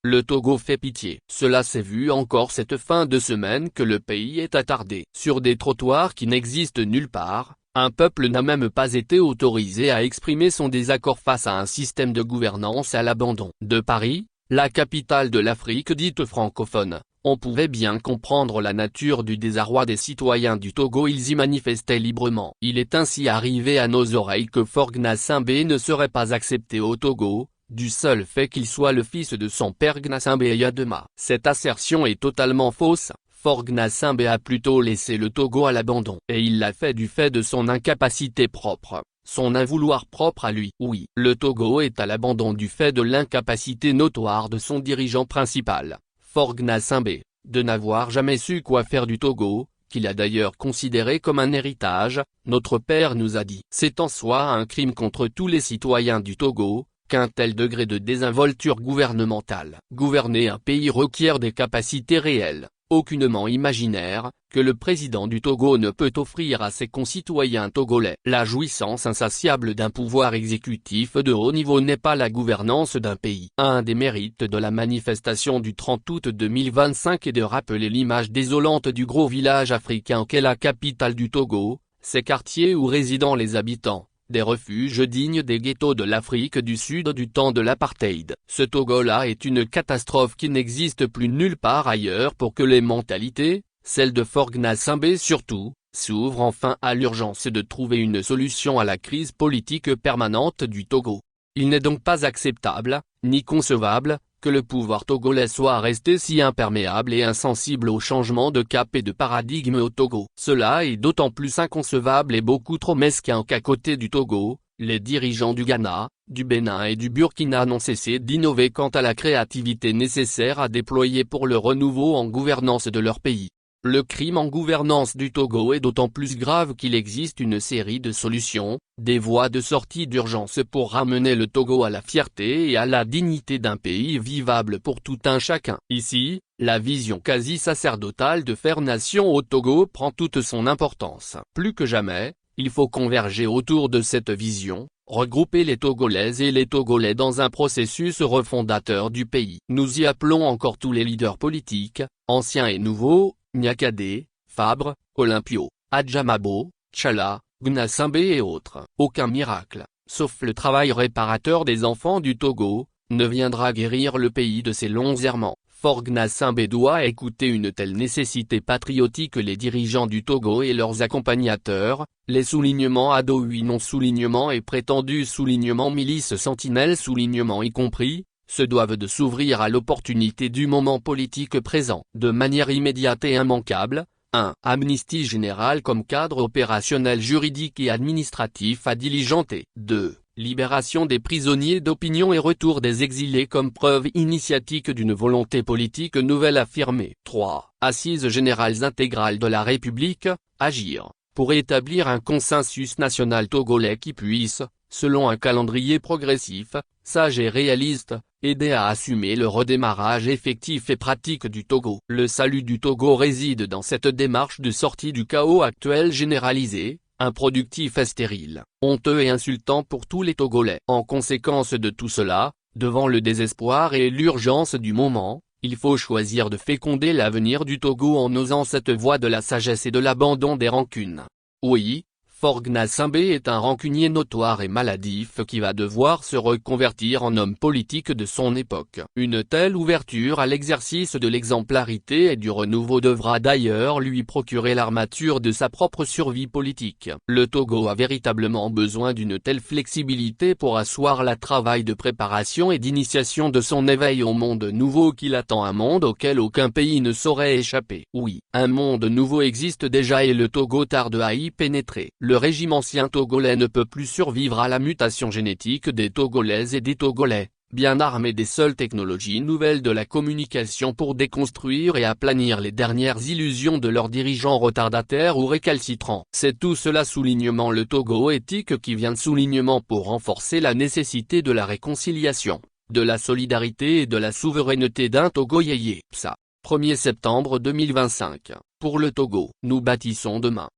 Le Togo fait pitié. Cela s'est vu encore cette fin de semaine que le pays est attardé sur des trottoirs qui n'existent nulle part. Un peuple n'a même pas été autorisé à exprimer son désaccord face à un système de gouvernance à l'abandon. De Paris, la capitale de l'Afrique dite francophone, on pouvait bien comprendre la nature du désarroi des citoyens du Togo. Ils y manifestaient librement. Il est ainsi arrivé à nos oreilles que Faure Gnassingbé ne serait pas accepté au Togo, du seul fait qu'il soit le fils de son père Gnassingbé Eyadema. Cette assertion est totalement fausse. Faure Gnassingbé a plutôt laissé le Togo à l'abandon. Et il l'a fait du fait de son incapacité propre, son invouloir propre à lui. Oui, le Togo est à l'abandon du fait de l'incapacité notoire de son dirigeant principal, Faure Gnassingbé, de n'avoir jamais su quoi faire du Togo, qu'il a d'ailleurs considéré comme un héritage. Notre père nous a dit. C'est en soi un crime contre tous les citoyens du Togo, qu'un tel degré de désinvolture gouvernementale. Gouverner un pays requiert des capacités réelles, aucunement imaginaires, que le président du Togo ne peut offrir à ses concitoyens togolais. La jouissance insatiable d'un pouvoir exécutif de haut niveau n'est pas la gouvernance d'un pays. Un des mérites de la manifestation du 30 août 2025 est de rappeler l'image désolante du gros village africain qu'est la capitale du Togo, ces quartiers où résident les habitants, des refuges dignes des ghettos de l'Afrique du Sud du temps de l'apartheid. Ce Togo-là est une catastrophe qui n'existe plus nulle part ailleurs pour que les mentalités, celles de Faure Gnassingbé surtout, s'ouvrent enfin à l'urgence de trouver une solution à la crise politique permanente du Togo. Il n'est donc pas acceptable, ni concevable, que le pouvoir togolais soit resté si imperméable et insensible au changement de cap et de paradigme au Togo. Cela est d'autant plus inconcevable et beaucoup trop mesquin qu'à côté du Togo, les dirigeants du Ghana, du Bénin et du Burkina n'ont cessé d'innover quant à la créativité nécessaire à déployer pour le renouveau en gouvernance de leur pays. Le crime en gouvernance du Togo est d'autant plus grave qu'il existe une série de solutions, des voies de sortie d'urgence pour ramener le Togo à la fierté et à la dignité d'un pays vivable pour tout un chacun. Ici, la vision quasi sacerdotale de faire nation au Togo prend toute son importance. Plus que jamais, il faut converger autour de cette vision, regrouper les Togolaises et les Togolais dans un processus refondateur du pays. Nous y appelons encore tous les leaders politiques, anciens et nouveaux, Nyakadé, Fabre, Olympio, Adjamabo, Tchala, Gnassingbé et autres. Aucun miracle, sauf le travail réparateur des enfants du Togo, ne viendra guérir le pays de ses longs errements. Faure Gnassingbé doit écouter une telle nécessité patriotique les dirigeants du Togo et leurs accompagnateurs, les soulignements ado oui non soulignements et prétendus soulignements milices sentinelles soulignements y compris, se doivent de s'ouvrir à l'opportunité du moment politique présent. De manière immédiate et immanquable, 1. Amnistie générale comme cadre opérationnel juridique et administratif à diligenter. 2. Libération des prisonniers d'opinion et retour des exilés comme preuve initiatique d'une volonté politique nouvelle affirmée. 3. Assises générales intégrales de la République, agir, pour établir un consensus national togolais qui puisse, selon un calendrier progressif, sage et réaliste, aider à assumer le redémarrage effectif et pratique du Togo. Le salut du Togo réside dans cette démarche de sortie du chaos actuel généralisé, improductif et stérile, honteux et insultant pour tous les Togolais. En conséquence de tout cela, devant le désespoir et l'urgence du moment, il faut choisir de féconder l'avenir du Togo en osant cette voie de la sagesse et de l'abandon des rancunes. Oui, Faure Gnassingbé est un rancunier notoire et maladif qui va devoir se reconvertir en homme politique de son époque. Une telle ouverture à l'exercice de l'exemplarité et du renouveau devra d'ailleurs lui procurer l'armature de sa propre survie politique. Le Togo a véritablement besoin d'une telle flexibilité pour asseoir le travail de préparation et d'initiation de son éveil au monde nouveau qu'il attend, un monde auquel aucun pays ne saurait échapper. Oui, un monde nouveau existe déjà et le Togo tarde à y pénétrer. Le régime ancien togolais ne peut plus survivre à la mutation génétique des Togolaises et des Togolais, bien armés des seules technologies nouvelles de la communication pour déconstruire et aplanir les dernières illusions de leurs dirigeants retardataires ou récalcitrants. C'est tout cela soulignement le Togo éthique qui vient de soulignement pour renforcer la nécessité de la réconciliation, de la solidarité et de la souveraineté d'un Togo yéyé. PSA. 1er septembre 2025. Pour le Togo, nous bâtissons demain.